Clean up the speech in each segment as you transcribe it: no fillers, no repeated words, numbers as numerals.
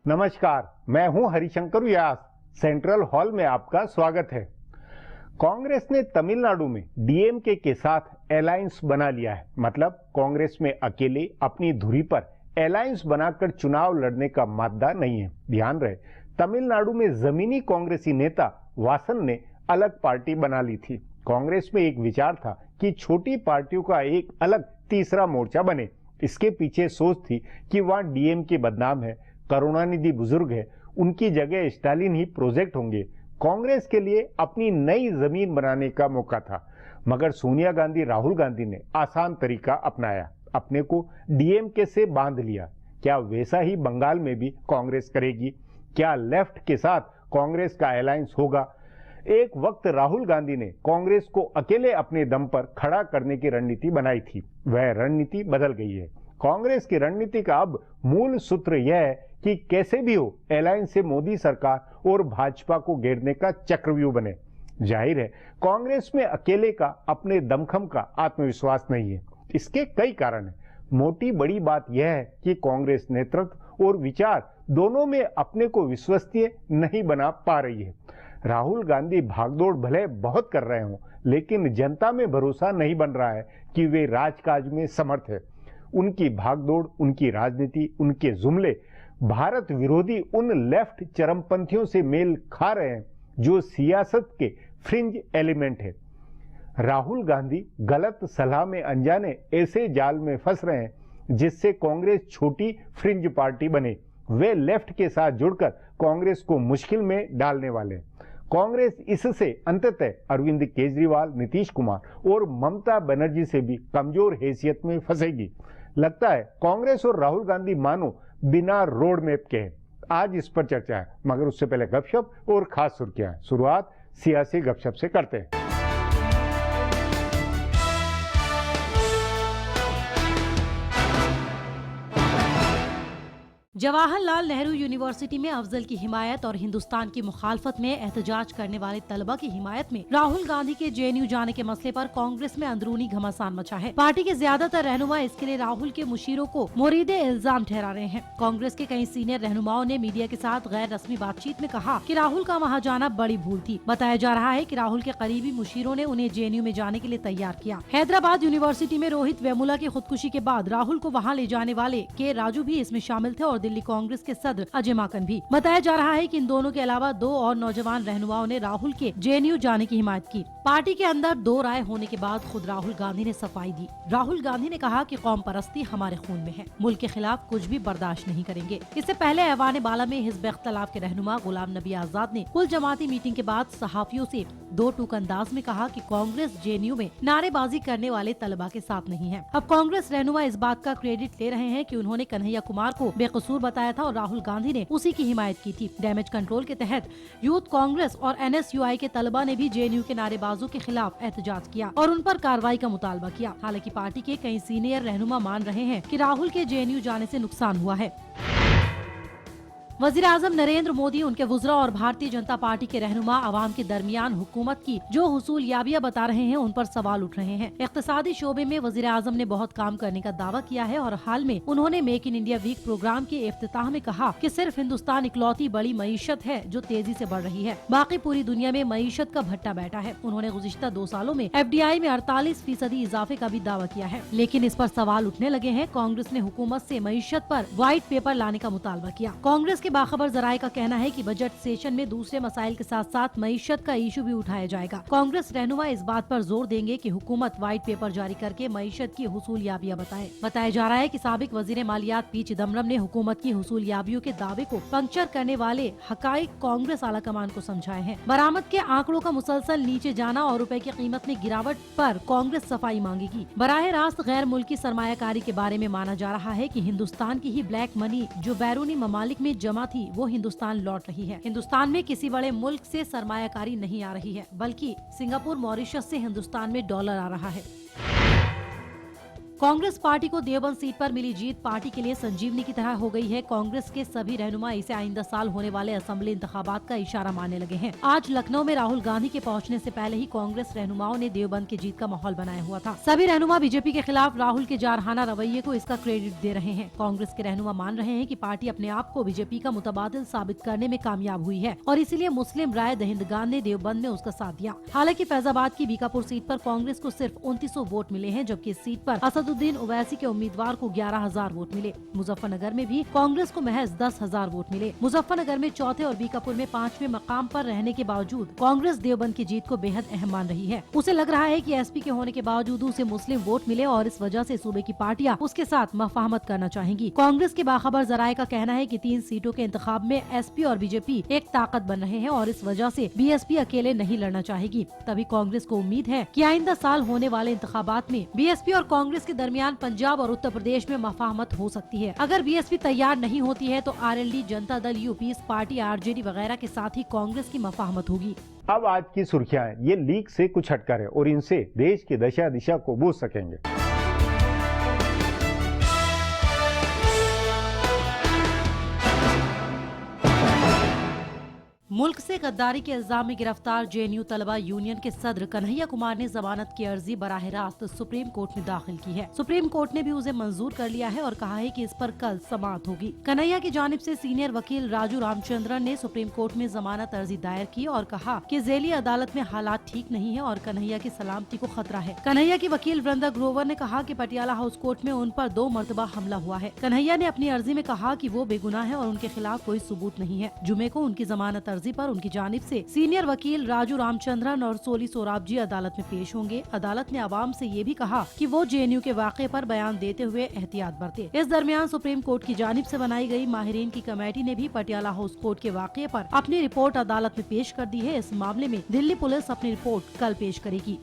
नमस्कार, मैं हूं हरिशंकर व्यास। सेंट्रल हॉल में आपका स्वागत है। कांग्रेस ने तमिलनाडु में डीएमके के साथ अलायंस बना लिया है। मतलब कांग्रेस में अकेले अपनी धुरी पर अलायंस बनाकर चुनाव लड़ने का मादा नहीं है। ध्यान रहे, तमिलनाडु में जमीनी कांग्रेसी नेता वासन ने अलग पार्टी बना ली थी। कांग्रेस में एक विचार था कि छोटी पार्टियों का एक अलग तीसरा मोर्चा बने। इसके पीछे सोच थी कि वहां डीएमके बदनाम है, करुणानिधि बुजुर्ग है, उनकी जगह स्टालिन ही प्रोजेक्ट होंगे। कांग्रेस के लिए अपनी नई जमीन बनाने का मौका था। मगर सोनिया गांधी, राहुल गांधी ने आसान तरीका अपनाया, अपने को डीएमके से बांध लिया। क्या वैसा ही बंगाल में भी कांग्रेस करेगी? क्या लेफ्ट के साथ कांग्रेस का अलायंस होगा? एक वक्त राहुल गांधी ने कांग्रेस को अकेले अपने दम पर खड़ा करने की रणनीति बनाई थी। वह रणनीति बदल गई है। कांग्रेस की रणनीति का अब मूल सूत्र यह है कि कैसे भी हो अलायंस से मोदी सरकार और भाजपा को घेरने का चक्रव्यूह बने। जाहिर है, कांग्रेस में अकेले का अपने दमखम का आत्मविश्वास नहीं है। इसके कई कारण हैं। मोटी बड़ी बात यह है कि कांग्रेस नेतृत्व और विचार दोनों में अपने को विश्वसनीय नहीं बना पा रही है। राहुल गांधी भागदौड़ भले बहुत कर रहे हों, लेकिन जनता में भरोसा नहीं बन रहा है कि वे राजकाज में समर्थ है। उनकी भागदौड़, उनकी राजनीति, उनके जुमले भारत विरोधी उन लेफ्ट चरमपंथियों से मेल खा रहे हैं जो सियासत के फ्रिंज एलिमेंट है। राहुल गांधी गलत सलाह में अनजाने ऐसे जाल में फंस रहे हैं जिससे कांग्रेस छोटी फ्रिंज पार्टी बने। वे लेफ्ट के साथ जुड़कर कांग्रेस को मुश्किल में डालने वाले हैं। कांग्रेस इससे अंततः अरविंद केजरीवाल, नीतीश कुमार और ममता बनर्जी से भी कमजोर हैसियत में फंसेगी। लगता है कांग्रेस और राहुल गांधी मानो बिना रोड मैप के हैं। आज इस पर चर्चा है, मगर उससे पहले गपशप और खास सुर्खियां। शुरुआत सियासी गपशप से करते हैं। जवाहरलाल नेहरू यूनिवर्सिटी में अफजल की हिमायत और हिंदुस्तान की मुखालफत में एहतजाज करने वाले तलबा की हिमायत में राहुल गांधी के जेएनयू जाने के मसले पर कांग्रेस में अंदरूनी घमासान मचा है। पार्टी के ज्यादातर रहनुमा इसके लिए राहुल के मुशीरों को मुरीदे इल्जाम ठहरा रहे हैं। कांग्रेस के कई सीनियर रहनुमाओं ने मीडिया के साथ गैर रस्मी बातचीत में कहा कि राहुल का वहां जाना बड़ी भूल थी। बताया जा रहा है कि राहुल के करीबी मुशीरों ने उन्हें जेएनयू में जाने के लिए तैयार किया। हैदराबाद यूनिवर्सिटी में रोहित वेमुला की खुदकुशी के बाद राहुल को वहाँ ले जाने वाले के राजू भी इसमें शामिल थे और दिल्ली कांग्रेस के सदर अजय माकन भी। बताया जा रहा है कि इन दोनों के अलावा दो और नौजवान रहनुमाओं ने राहुल के जेएनयू जाने की हिमायत की। पार्टी के अंदर दो राय होने के बाद खुद राहुल गांधी ने सफाई दी। राहुल गांधी ने कहा कि कौम परस्ती हमारे खून में है, मुल्क के खिलाफ कुछ भी बर्दाश्त नहीं करेंगे। इससे पहले ऐवान बाला में हिज़्ब इख्तिलाफ के रहनुमा गुलाम नबी आजाद ने कुल जमाती मीटिंग के बाद सहाफियों से दो टूक अंदाज में कहा कि कांग्रेस जेएनयू में नारेबाजी करने वाले तलबा के साथ नहीं है। अब कांग्रेस रहनुमा इस बात का क्रेडिट ले रहे हैं कि उन्होंने कन्हैया कुमार को बेकसूर बताया था और राहुल गांधी ने उसी की हिमायत की थी। डैमेज कंट्रोल के तहत यूथ कांग्रेस और एनएसयूआई के तलबा ने भी जेएनयू के नारेबाजों के खिलाफ एहतजाज किया और उन पर कार्रवाई का मुतालबा किया। हालांकि पार्टी के कई सीनियर रहनुमा मान रहे हैं कि राहुल के जेएनयू जाने से नुकसान हुआ है। वज़ीर आज़म नरेंद्र मोदी, उनके वुज़रा और भारतीय जनता पार्टी के रहनुमा अवाम के दरमियान हुकूमत की जो हुसूलियाबियां बता रहे हैं, उन पर सवाल उठ रहे हैं। इक़्तिसादी शोबे में वज़ीर आज़म ने बहुत काम करने का दावा किया है और हाल में उन्होंने make in India week programme के इफ्तिताह में कहा कि सिर्फ हिंदुस्तान इकलौती बड़ी मईशत है जो तेजी से बढ़ रही है, बाकी पूरी दुनिया में मईशत का भट्टा बैठा है। उन्होंने गुज़िश्ता 2 सालों में FDI में 48% इजाफे का भी दावा किया है, लेकिन इस पर सवाल उठने लगे हैं। कांग्रेस ने हुकूमत से मईशत पर व्हाइट पेपर लाने का मुतालबा किया। कांग्रेस के बाखबर जराये का कहना है कि बजट सेशन में दूसरे मसाइल के साथ साथ मईशत का इशू भी उठाया जाएगा। कांग्रेस रहनुमा इस बात पर जोर देंगे कि हुकूमत व्हाइट पेपर जारी करके मईशत की हुसूलियाबियां बताए। बताया जा रहा है कि साबिक वजीर मालियात पी चिदम्बरम ने हुकूमत की हुसूलियाबियों के दावे को पंक्चर करने वाले हकाइक कांग्रेस आला कमान को समझाए हैं। बरामद के आंकड़ों का मुसलसल नीचे जाना और रुपए की कीमत में गिरावट पर कांग्रेस सफाई मांगेगी। बराह रास्त गैर मुल्की सरमायाकारी के बारे में माना जा रहा है कि हिंदुस्तान की ही ब्लैक मनी जो बैरूनी ममालिक में जमा थी वो हिंदुस्तान लौट रही है। हिंदुस्तान में किसी बड़े मुल्क से सरमायाकारी नहीं आ रही है, बल्कि सिंगापुर, मॉरिशस से हिंदुस्तान में डॉलर आ रहा है। कांग्रेस पार्टी को देवबंद सीट पर मिली जीत पार्टी के लिए संजीवनी की तरह हो गई है। कांग्रेस के सभी रहनुमा इसे आइंदा साल होने वाले असेंबली इंतखाबात का इशारा मानने लगे हैं। आज लखनऊ में राहुल गांधी के पहुंचने से पहले ही कांग्रेस रहनुमाओं ने देवबंद की जीत का माहौल बनाया हुआ था। सभी रहनुमा बीजेपी के खिलाफ राहुल के जारहाना रवैये को इसका क्रेडिट दे रहे हैं। कांग्रेस के रहनुमा मान रहे हैं कि पार्टी अपने आप को बीजेपी का मुतबादिल साबित करने में कामयाब हुई है और इसीलिए मुस्लिम राय दहिंदगान ने देवबंद में उसका साथ दिया। हालांकि फैजाबाद की बीकापुर सीट पर कांग्रेस को सिर्फ 2900 वोट मिले हैं, जबकि इस सीट पर असदुद्दीन ओवैसी के उम्मीदवार को 11,000 वोट मिले। मुजफ्फरनगर में भी कांग्रेस को महज 10,000 वोट मिले। मुजफ्फरनगर में चौथे और बीकापुर में 5वें मकाम पर रहने के बावजूद कांग्रेस देवबंद की जीत को बेहद अहम मान रही है। उसे लग रहा है कि एसपी के होने के बावजूद उसे मुस्लिम वोट मिले और इस वजह से सूबे की पार्टियां उसके साथ मफाहमत करना चाहेंगी। कांग्रेस के बाखबर जराये का कहना है कि 3 सीटों के इंतखाब में एसपी और बीजेपी एक ताकत बन रहे हैं और इस वजह से बीएसपी अकेले नहीं लड़ना चाहेगी। तभी कांग्रेस को उम्मीद है कि आइंदा साल होने वाले इंतखाबात में बीएसपी और कांग्रेस के दरमियान पंजाब और उत्तर प्रदेश में मफाहमत हो सकती है। अगर बीएसपी तैयार नहीं होती है तो आरएलडी, जनता दल यूपी, इस पार्टी आरजेडी वगैरह के साथ ही कांग्रेस की मफाहमत होगी। अब आज की सुर्खियां हैं, ये लीक से कुछ हटकर है और इनसे देश की दशा दिशा को बूझ सकेंगे। मुल्क से गद्दारी के इल्जाम में गिरफ्तार जेएनयू तलबा यूनियन के सदर कन्हैया कुमार ने जमानत की अर्जी बराह रास्त सुप्रीम कोर्ट में दाखिल की है। सुप्रीम कोर्ट ने भी उसे मंजूर कर लिया है और कहा है कि इस पर कल समाअत होगी। कन्हैया की जानिब से सीनियर वकील राजू रामचंद्रन ने सुप्रीम कोर्ट में जमानत अर्जी दायर की और कहा कि जेली अदालत में हालात ठीक नहीं है और कन्हैया की सलामती को खतरा है। कन्हैया की वकील वृंदा ग्रोवर ने कहा कि पटियाला हाउस कोर्ट में उन पर 2 मरतबा हमला हुआ है। कन्हैया ने अपनी अर्जी में कहा कि वो बेगुनाह है और उनके खिलाफ कोई सबूत नहीं है। जुमे को उनकी जमानत अर्जी पर उनकी जानिब से सीनियर वकील राजू रामचंद्रन और सोली सोराबजी अदालत में पेश होंगे। अदालत ने आवाम से ये भी कहा कि वो जेएनयू के वाक़े पर बयान देते हुए एहतियात बरते। इस दरमियान सुप्रीम कोर्ट की जानिब से बनाई गई माहिरीन की कमेटी ने भी पटियाला हाउस कोर्ट के वाक़े पर अपनी रिपोर्ट अदालत में पेश कर दी है। इस मामले में दिल्ली पुलिस अपनी रिपोर्ट कल पेश करेगी।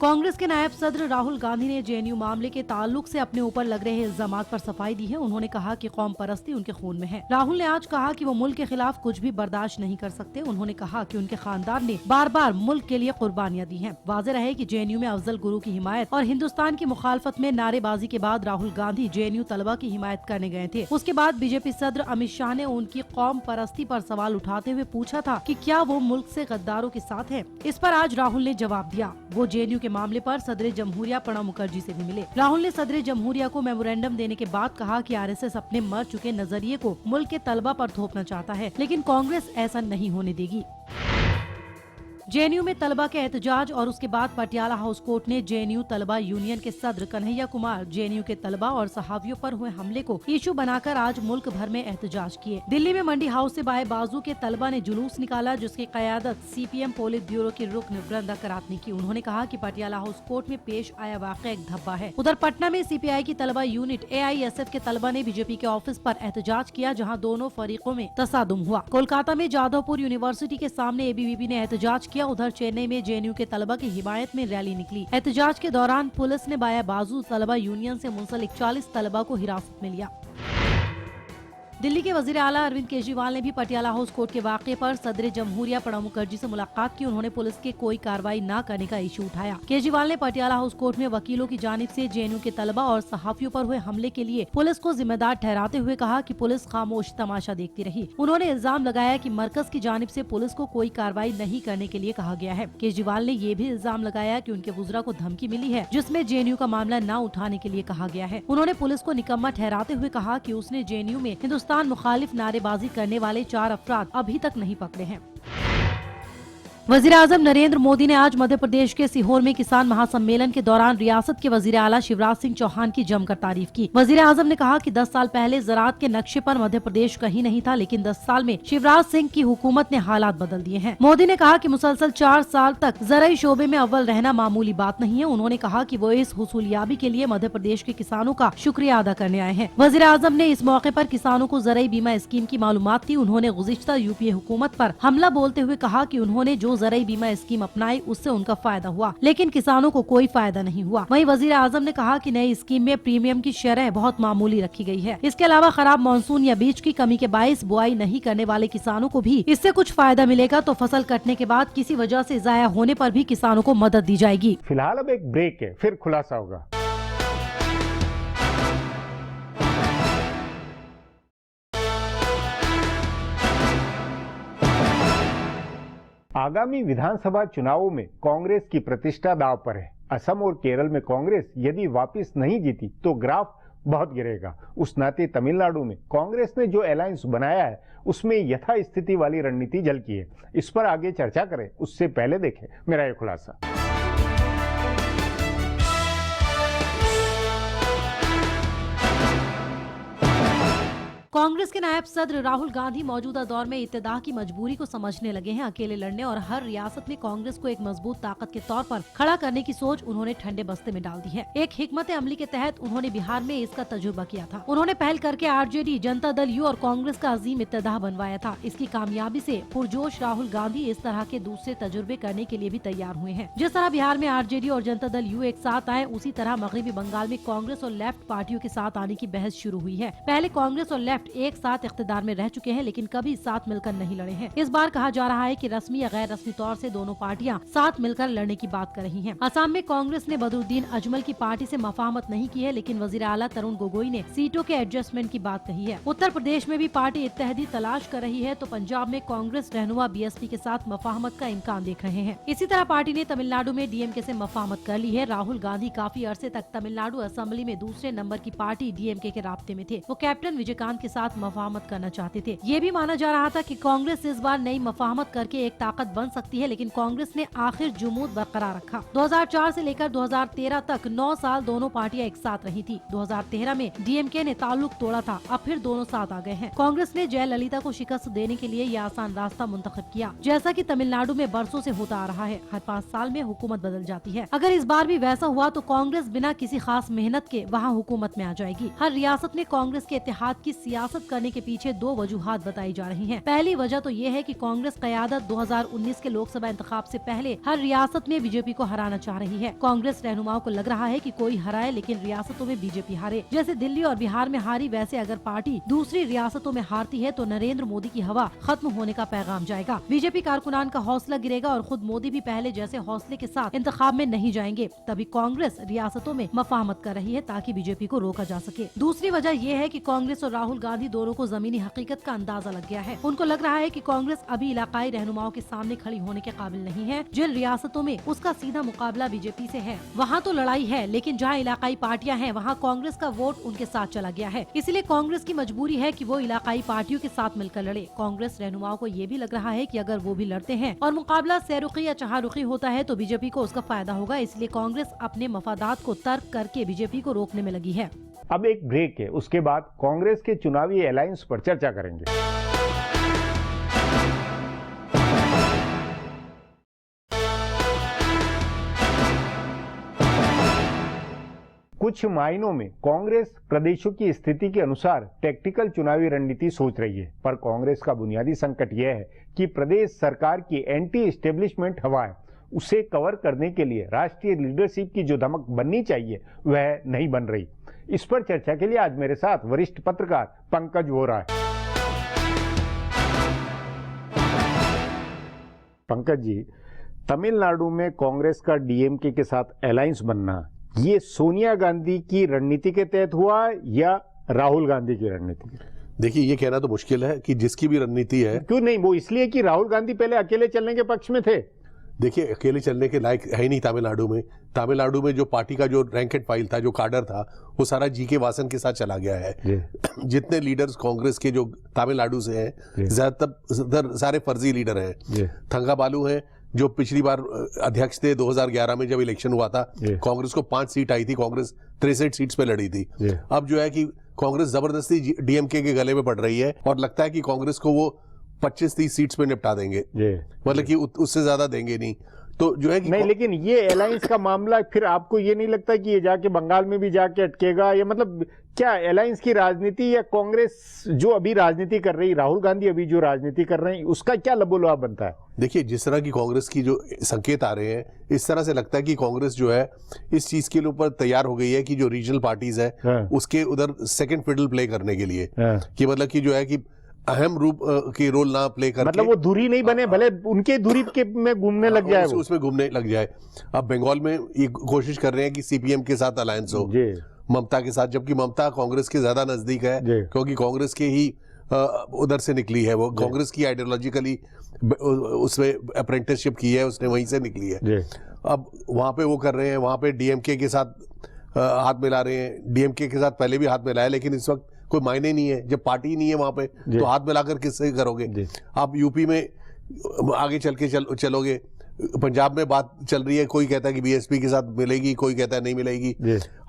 कांग्रेस के नायब सदर राहुल गांधी ने जेएनयू मामले के ताल्लुक से अपने ऊपर लग रहे इल्जामात पर सफाई दी है। उन्होंने कहा कि कौम परस्ती उनके खून में है। राहुल ने आज कहा कि वो मुल्क के खिलाफ कुछ भी बर्दाश्त नहीं कर सकते। उन्होंने कहा कि उनके खानदान ने बार बार मुल्क के लिए कुर्बानियां दी हैं। वाज़ेह रहे कि जेएनयू में अफजल गुरु की हिमायत और हिंदुस्तान की मुखालफत में नारेबाजी के बाद राहुल गांधी जेएनयू तलबा की हिमायत करने गए थे। उसके बाद बीजेपी सदर अमित शाह ने उनकी कौम परस्ती पर सवाल उठाते हुए पूछा था कि क्या वो मुल्क से गद्दारों के साथ है। इस पर आज राहुल ने जवाब दिया। वो जेएनयू के मामले पर सदर जमहूरिया प्रणब मुखर्जी से भी मिले। राहुल ने सदर जमहूरिया को मेमोरेंडम देने के बाद कहा कि आरएसएस अपने मर चुके नजरिए को मुल्क के तलबा पर थोपना चाहता है, लेकिन कांग्रेस ऐसा नहीं होने देगी। जेएनयू में तलबा के एहतजाज और उसके बाद पटियाला हाउस कोर्ट ने जेएनयू तलबा यूनियन के सदर कन्हैया कुमार, जेएनयू के तलबा और सहाफियों पर हुए हमले को इशू बनाकर आज मुल्क भर में एहतजाज किए। दिल्ली में मंडी हाउस से बाएं बाजू के तलबा ने जुलूस निकाला, जिसकी क़यादत सीपीएम पोलित ब्यूरो की रुकन वृंदा करात ने की। उन्होंने कहा कि पटियाला हाउस कोर्ट में पेश आया वाक़या एक धब्बा है। उधर पटना में सीपीआई की तलबा यूनिट एआईएसएफ के तलबा ने बीजेपी के ऑफिस पर एहतजाज किया, जहाँ दोनों फरीकों में तसादुम हुआ। कोलकाता में जादवपुर यूनिवर्सिटी के सामने एबीवीपी ने एहतजाज किया। उधर चेन्नई में जेएनयू के तलबा की हिमायत में रैली निकली। एहतजाज के दौरान पुलिस ने बाया बाजू तलबा यूनियन से मुंसलिक 40 तलबा को हिरासत में लिया। दिल्ली के वजीर आला अरविंद केजरीवाल ने भी पटियाला हाउस कोर्ट के वाक़े पर सदर जमहूरिया प्रणब मुखर्जी से मुलाकात की। उन्होंने पुलिस के कोई कार्रवाई न करने का इशू उठाया। केजरीवाल ने पटियाला हाउस कोर्ट में वकीलों की जानिब से जेएनयू के तलबा और सहाफियों पर हुए हमले के लिए पुलिस को जिम्मेदार ठहराते हुए कहा कि पुलिस खामोश तमाशा देखती रही। उन्होंने इल्जाम लगाया कि मरकज की जानिब से पुलिस को कोई कार्रवाई नहीं करने के लिए कहा गया है। केजरीवाल ने ये भी इल्जाम लगाया कि उनके वुज़रा को धमकी मिली है, जिसमें जेएनयू का मामला न उठाने के लिए कहा गया है। उन्होंने पुलिस को निकम्मा ठहराते हुए कहा कि उसने जेएनयू में हिंदुस्तान मुखालिफ नारेबाजी करने वाले 4 अफराद अभी तक नहीं पकड़े हैं। वजीर आजम नरेंद्र मोदी ने आज मध्य प्रदेश के सीहोर में किसान महासम्मेलन के दौरान रियासत के वजीर आला शिवराज सिंह चौहान की जमकर तारीफ की। वजीर आजम ने कहा कि 10 साल पहले ज़राअत के नक्शे पर मध्य प्रदेश कहीं नहीं था, लेकिन 10 साल में शिवराज सिंह की हुकूमत ने हालात बदल दिए हैं। मोदी ने कहा कि मुसलसल 4 साल तक ज़राई शोबे में अव्वल रहना मामूली बात नहीं है। उन्होंने कहा कि वो इस हुसूलियाबी के लिए मध्य प्रदेश के किसानों का शुक्रिया अदा करने आए हैं। वजीर आजम ने इस मौके पर किसानों को ज़राई बीमा स्कीम की मालूमात दी। उन्होंने गुज़िश्ता यूपीए हुकूमत पर हमला बोलते हुए कहा कि उन्होंने जो ज़राई बीमा स्कीम अपनाई उससे उनका फायदा हुआ, लेकिन किसानों को कोई फायदा नहीं हुआ। वहीं वजीर आजम ने कहा कि नई स्कीम में प्रीमियम की शरह बहुत मामूली रखी गई है। इसके अलावा खराब मानसून या बीज की कमी के बायस बुआई नहीं करने वाले किसानों को भी इससे कुछ फायदा मिलेगा, तो फसल कटने के बाद किसी वजह से जाया होने पर भी किसानों को मदद दी जाएगी। फिलहाल अब एक ब्रेक है, फिर खुलासा होगा। आगामी विधानसभा चुनावों में कांग्रेस की प्रतिष्ठा दांव पर है। असम और केरल में कांग्रेस यदि वापस नहीं जीती तो ग्राफ बहुत गिरेगा। उस नाते तमिलनाडु में कांग्रेस ने जो अलायंस बनाया है उसमें यथास्थिति वाली रणनीति झलकी है। इस पर आगे चर्चा करें उससे पहले देखें मेरा ये खुलासा। कांग्रेस के नायब सदर राहुल गांधी मौजूदा दौर में इत्तेहाद की मजबूरी को समझने लगे हैं। अकेले लड़ने और हर रियासत में कांग्रेस को एक मजबूत ताकत के तौर पर खड़ा करने की सोच उन्होंने ठंडे बस्ते में डाल दी है। एक हिकमत अमली के तहत उन्होंने बिहार में इसका तजुर्बा किया था। उन्होंने पहल करके आरजेडी, जनता दल यू और कांग्रेस का अजीम इत्तेहाद बनवाया था। इसकी कामयाबी से पुरजोश राहुल गांधी इस तरह के दूसरे तजुर्बे करने के लिए भी तैयार हुए हैं। जिस तरह बिहार में आरजेडी और जनता दल यू एक साथ आए, उसी तरह मगरबी बंगाल में कांग्रेस और लेफ्ट पार्टियों के साथ आने की बहस शुरू हुई है। पहले कांग्रेस और लेफ्ट एक साथ इख्तिदार में रह चुके हैं, लेकिन कभी साथ मिलकर नहीं लड़े हैं। इस बार कहा जा रहा है कि रस्मी या गैर रस्मी तौर से दोनों पार्टियां साथ मिलकर लड़ने की बात कर रही हैं। असम में कांग्रेस ने बदरुद्दीन अजमल की पार्टी से मफाहमत नहीं की है, लेकिन वजीर आला तरुण गोगोई ने सीटों के एडजस्टमेंट की बात कही है। उत्तर प्रदेश में भी पार्टी इत्तेहादी तलाश कर रही है, तो पंजाब में कांग्रेस रहनुमा बीएसपी के साथ मफाहमत का इम्कान देख रहे हैं। इसी तरह पार्टी ने तमिलनाडु में डीएमके से मफाहमत कर ली है। राहुल गांधी काफी अरसे तक तमिलनाडु असेंबली में दूसरे नंबर की पार्टी डीएमके के राब्ते में थे। वो कैप्टन विजयकांत के साथ मफाहमत करना चाहते थे। ये भी माना जा रहा था कि कांग्रेस इस बार नई मफाहमत करके एक ताकत बन सकती है, लेकिन कांग्रेस ने आखिर जुमूद बरकरार रखा। 2004 से लेकर 2013 तक 9 साल दोनों पार्टियां एक साथ रही थी। 2013 में डीएमके ने ताल्लुक तोड़ा था, अब फिर दोनों साथ आ गए हैं। कांग्रेस ने जयललिता को शिकस्त देने के लिए यह आसान रास्ता मुंतखब किया, जैसा कि तमिलनाडु में बरसों से होता आ रहा है। हर 5 साल में हुकूमत बदल जाती है। अगर इस बार भी वैसा हुआ तो कांग्रेस बिना किसी खास मेहनत के वहाँ हुकूमत में आ जाएगी। हर रियासत में कांग्रेस के इत्तेहाद की सियासत करने के पीछे 2 वजूहात बताई जा रही हैं। पहली वजह तो ये है कि कांग्रेस क़यादत 2019 के लोकसभा इंतखाब से पहले हर रियासत में बीजेपी को हराना चाह रही है। कांग्रेस रहनुमाओं को लग रहा है कि कोई हराए लेकिन रियासतों में बीजेपी हारे। जैसे दिल्ली और बिहार में हारी, वैसे अगर पार्टी दूसरी रियासतों में हारती है तो नरेंद्र मोदी की हवा खत्म होने का पैगाम जाएगा। बीजेपी कारकुनान का हौसला गिरेगा और खुद मोदी भी पहले जैसे हौसले के साथ इंतखाब में नहीं जाएंगे। तभी कांग्रेस रियासतों में मफाहमत कर रही है ताकि बीजेपी को रोका जा सके। दूसरी वजह यह है कि कांग्रेस और राहुल गांधी दोनों को जमीनी हकीकत का अंदाजा लग गया है। उनको लग रहा है कि कांग्रेस अभी इलाकाई रहनुमाओं के सामने खड़ी होने के काबिल नहीं है। जिन रियासतों में उसका सीधा मुकाबला बीजेपी से है वहाँ तो लड़ाई है, लेकिन जहाँ इलाकाई पार्टियां हैं वहाँ कांग्रेस का वोट उनके साथ चला गया है। इसलिए कांग्रेस की मजबूरी है कि वो इलाकाई पार्टियों के साथ मिलकर लड़े। कांग्रेस रहनुमाओं को ये भी लग रहा है कि अगर वो भी लड़ते हैं और मुकाबला सहरुखी या चहारुखी होता है तो बीजेपी को उसका फायदा होगा। इसलिए कांग्रेस अपने मफादात को तर्क करके बीजेपी को रोकने में लगी है। अब एक ब्रेक है, उसके बाद कांग्रेस के चुनावी अलायंस पर चर्चा करेंगे। कुछ मायनों में कांग्रेस प्रदेशों की स्थिति के अनुसार टैक्टिकल चुनावी रणनीति सोच रही है, पर कांग्रेस का बुनियादी संकट यह है कि प्रदेश सरकार की एंटी एस्टेब्लिशमेंट हवा है, उसे कवर करने के लिए राष्ट्रीय लीडरशिप की जो धमक बननी चाहिए वह नहीं बन रही। इस पर चर्चा के लिए आज मेरे साथ वरिष्ठ पत्रकार पंकज वोरा है। पंकज जी, तमिलनाडु में कांग्रेस का डीएमके के साथ अलायंस बनना, ये सोनिया गांधी की रणनीति के तहत हुआ या राहुल गांधी की रणनीति? देखिए, ये कहना तो मुश्किल है कि जिसकी भी रणनीति है। क्यों नहीं? वो इसलिए कि राहुल गांधी पहले अकेले चलने के पक्ष में थे। देखिए, अकेले चलने के लायक है ही नहीं तमिलनाडु में। तमिलनाडु में जो पार्टी का जो रैंक एंड फाइल था, जो काडर था, वो सारा जीके वासन के साथ चला गया है। जितने लीडर्स कांग्रेस के जो तमिलनाडु से हैं, ज्यादातर सारे फर्जी लीडर हैं। थंगाबालू हैं जो पिछली बार अध्यक्ष थे 2011 में जब इलेक्शन हुआ था। कांग्रेस को 5 सीट आई थी, कांग्रेस 63 सीट्स पे लड़ी थी। अब जो है कि कांग्रेस जबरदस्ती डीएमके के गले में पड़ रही है और लगता है कि कांग्रेस को वो 25-30 सीट्स पे निपटा देंगे, मतलब कि उससे ज्यादा देंगे नहीं। तो जो है कि नहीं, लेकिन ये अलायंस का मामला फिर आपको ये नहीं लगता कि ये जाके बंगाल में भी जाके अटकेगा? या मतलब क्या अलायंस की राजनीति या कांग्रेस जो अभी राजनीति कर रही, राहुल गांधी अभी जो राजनीति कर रहे हैं, उसका क्या लबोलुआब बनता है? देखिए, जिस तरह की कांग्रेस की जो संकेत आ रहे हैं, इस तरह से लगता है कि कांग्रेस जो है इस चीज के ऊपर तैयार हो गई है कि जो रीजनल पार्टीज है उसके उधर सेकंड फिडल प्ले करने के लिए, कि मतलब कि जो है कि अहम रूप की रोल ना प्ले करके, मतलब वो दूरी नहीं बने, भले उनके दूरी के में घूमने लग जाए, उसमें घूमने लग जाए। अब बंगाल में ये कोशिश कर रहे हैं कि सीपीएम के साथ अलायंस हो, ममता के साथ, जबकि ममता कांग्रेस के ज्यादा नजदीक है, क्योंकि कांग्रेस के ही उधर से निकली है, वो कांग्रेस की आइडियोलॉजिकली उसमें अप्रेंटिसशिप की है, उसने वहीं से निकली है। अब वहां पे वो कर रहे हैं, वहां पे डीएमके के साथ हाथ मिला रहे हैं। डीएमके के साथ पहले भी हाथ मिलाया, लेकिन इस वक्त कोई मायने नहीं है, जब पार्टी नहीं है वहां पे तो हाथ मिलाकर किससे करोगे। आप यूपी में आगे चल के चलोगे, पंजाब में बात चल रही है, कोई कहता है कि बीएसपी के साथ मिलेगी, कोई कहता है नहीं मिलेगी।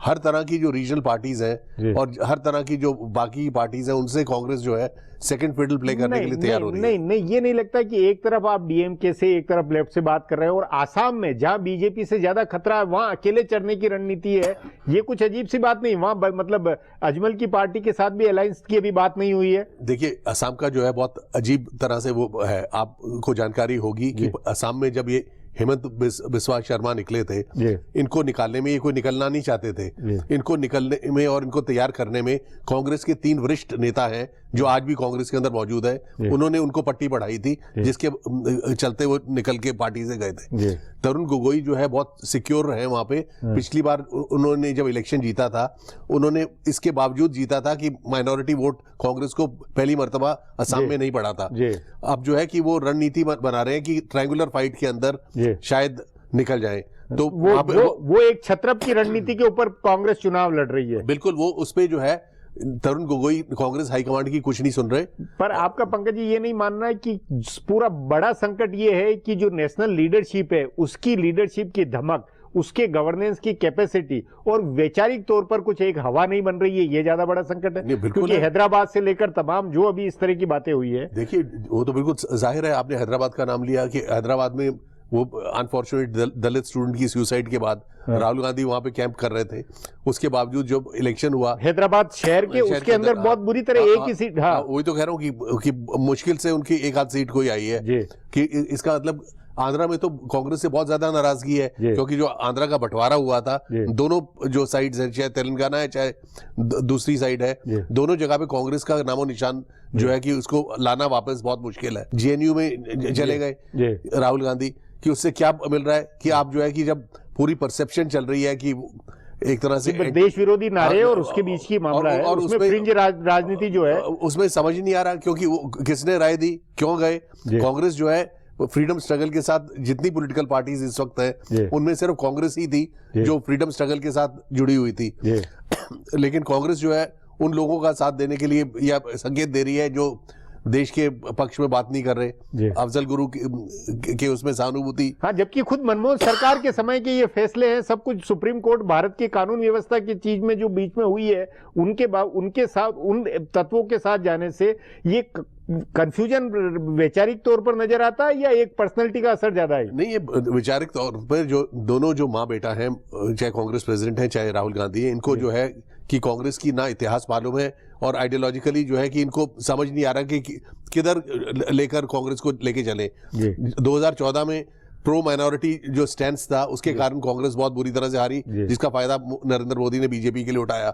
हर तरह की जो रीजनल पार्टीज हैं और हर तरह की जो बाकी पार्टीज हैं, उनसे कांग्रेस जो है सेकंड फिडल प्ले करने के लिए तैयार हो रही है। नहीं, ये नहीं लगता कि एक तरफ आप डीएमके से, एक तरफ लेफ्ट से बात कर रहे हैं और आसाम में जहां बीजेपी से ज्यादा खतरा है वहां अकेले चढ़ने की रणनीति है। ये कुछ अजीब सी बात नहीं, वहां मतलब अजमल की पार्टी के साथ भी अलायंस की अभी बात नहीं हुई है। देखिए, असम का जो है बहुत अजीब तरह से वो है, आपको जानकारी होगी कि असम में जब ये हेमंत बिस्वा शर्मा निकले थे, इनको निकालने में ये कोई निकलना नहीं चाहते थे। इनको निकलने में और इनको तैयार करने में कांग्रेस के 3 वरिष्ठ नेता हैं जो आज भी कांग्रेस के अंदर मौजूद है, उन्होंने उनको पट्टी पढ़ाई थी, जिसके चलते वो निकल के पार्टी से गए थे। तरुण गोगोई जो है बहुत सिक्योर रहे वहां पे। पिछली बार उन्होंने जब इलेक्शन जीता था, उन्होंने इसके बावजूद जीता था कि माइनॉरिटी वोट कांग्रेस को पहली मर्तबा असम में नहीं पड़ा था। अब जो है कि वो रणनीति बना रहे हैं कि ट्रायंगुलर फाइट के अंदर शायद निकल जाए। तो वो एक छत्रप की रणनीति के ऊपर कांग्रेस चुनाव लड़ रही है। बिल्कुल, वो उस पे जो है तरुण गोगोई कांग्रेस हाईकमांड की कुछ नहीं सुन रहे। पर आपका पंकज जी ये नहीं मानना है कि पूरा बड़ा संकट ये है कि जो नेशनल लीडरशिप है, उसकी लीडरशिप की धमक, उसके गवर्नेंस की कैपेसिटी और वैचारिक तौर पर कुछ एक हवा नहीं बन रही है, ये ज्यादा बड़ा संकट है। क्योंकि हैदराबाद से लेकर तमाम जो अभी इस तरह की बातें हुई है, देखिए वो तो बिल्कुल जाहिर है। आपने हैदराबाद का नाम लिया कि हैदराबाद में वो अनफॉर्चुनेट दलित स्टूडेंट की सुसाइड के बाद राहुल गांधी वहां पे कैंप कर रहे थे, उसके बावजूद जब इलेक्शन हुआ हैदराबाद शहर के उसके अंदर बहुत बुरी तरह एक ही सीट, वही तो कह रहा हूँ कि मुश्किल से उनकी एक आध सीट कोई आई है। कि इसका मतलब आंध्रा में तो कांग्रेस से बहुत ज्यादा नाराजगी है, क्योंकि जो आंध्रा का बंटवारा हुआ था, दोनों जो साइड्स हैं, चाहे तेलंगाना है चाहे दूसरी साइड है, दोनों जगह पे कांग्रेस का नामो निशान जो है कि उसको लाना वापस बहुत मुश्किल है। जेएनयू में चले गए राहुल गांधी, कि उससे क्या मिल रहा है कि आप जो है कि जब पूरी परसेप्शन चल रही है कि एक तरह से देश विरोधी नारे और उसके बीच की मामला है, और उसमें फ्रिंज राजनीति जो है उसमें समझ नहीं आ रहा, क्योंकि वो किसने राय दी, क्यों गए। कांग्रेस जो है फ्रीडम स्ट्रगल के साथ जितनी पॉलिटिकल पार्टीज इस वक्त है, उनमें सिर्फ कांग्रेस ही थी जो फ्रीडम स्ट्रगल के साथ जुड़ी हुई थी। लेकिन कांग्रेस जो है उन लोगों का साथ देने के लिए या संकेत दे रही है जो देश के पक्ष में बात नहीं कर रहे, अफजल गुरु के उसमें सहानुभूति। हाँ, जबकि खुद मनमोहन सरकार के समय के ये फैसले हैं, सब कुछ सुप्रीम कोर्ट भारत की कानून व्यवस्था की चीज में जो बीच में हुई है, उनके साथ उन तत्वों के साथ जाने से ये कंफ्यूजन वैचारिक तौर पर नजर आता है या एक पर्सनैलिटी का असर ज्यादा है? नहीं, ये वैचारिक तौर पर जो दोनों जो माँ बेटा हैं, चाहे कांग्रेस प्रेसिडेंट है चाहे राहुल गांधी है, इनको जो है कि कांग्रेस की ना इतिहास मालूम है और आइडियोलॉजिकली जो है कि इनको समझ नहीं आ रहा कि किधर लेकर कांग्रेस को लेके चले। 2014 में प्रो माइनॉरिटी जो स्टैंड था, उसके कारण कांग्रेस बहुत बुरी तरह से हारी, जिसका फायदा नरेंद्र मोदी ने बीजेपी के लिए उठाया।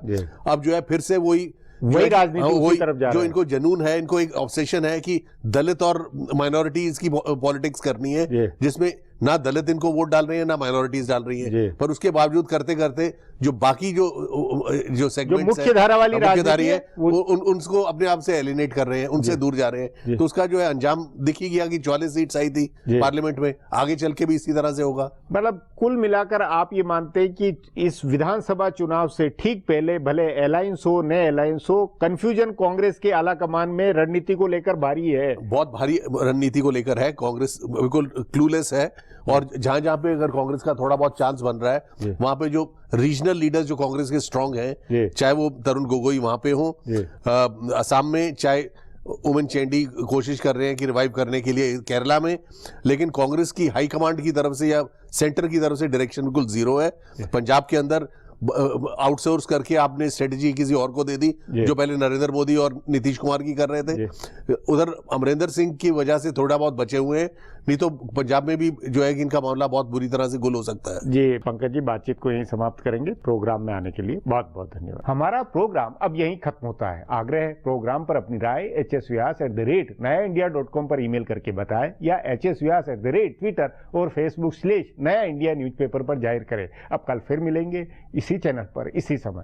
अब जो है फिर से वही राजनीति की तरफ जा रहा है। जो इनको जनून है, इनको एक ऑब्सेशन है कि दलित और माइनॉरिटीज की पॉलिटिक्स करनी है, जिसमें ना दलित इनको वोट डाल रहे हैं ना माइनॉरिटीज डाल रही हैं, पर उसके बावजूद करते करते जो बाकी जो सेगमेंट्स मुख्य धारा वाली मुख्यधारी है उनको अपने आप से एलिनेट कर रहे हैं, उनसे दूर जा रहे हैं। तो उसका जो है अंजाम दिख ही गया कि 44 सीट्स आई थी पार्लियामेंट में, आगे चल के भी इसी तरह से होगा। मतलब कुल मिलाकर आप ये मानते हैं कि इस विधानसभा चुनाव से ठीक पहले भले अलायंस हो न अलायंस हो, कंफ्यूजन कांग्रेस के आला कमान में रणनीति को लेकर भारी है, बहुत भारी रणनीति को लेकर है। कांग्रेस बिल्कुल क्लूलेस है, और जहां जहां पे अगर कांग्रेस का थोड़ा बहुत चांस बन रहा है, वहां पे जो रीजनल लीडर्स जो कांग्रेस के स्ट्रांग हैं, चाहे वो तरुण गोगोई वहां पे हो असम में, चाहे उमन चैंडी कोशिश कर रहे हैं कि रिवाइव करने के लिए केरला में, लेकिन कांग्रेस की हाईकमांड की तरफ से या सेंटर की तरफ से डायरेक्शन बिल्कुल जीरो है। पंजाब के अंदर आउटसोर्स करके आपने स्ट्रेटजी किसी और को दे दी, जो पहले नरेंद्र मोदी और नीतीश कुमार की कर रहे थे। उधर अमरिंदर सिंह की वजह से थोड़ा बहुत बचे हुए हैं, नहीं तो पंजाब में भी जो है कि इनका मामला बहुत बुरी तरह से गुल हो सकता है। जी पंकज जी, बातचीत को यहीं समाप्त करेंगे। प्रोग्राम में आने के लिए बहुत बहुत धन्यवाद। हमारा प्रोग्राम अब यहीं खत्म होता है। आग्रह है प्रोग्राम पर अपनी राय hsvyas@nayaindia.com पर ईमेल करके बताएं या hsvyas@Twitter और Facebook/नया इंडिया न्यूज़पेपर पर जाहिर करें। अब कल फिर मिलेंगे इसी चैनल पर इसी समय।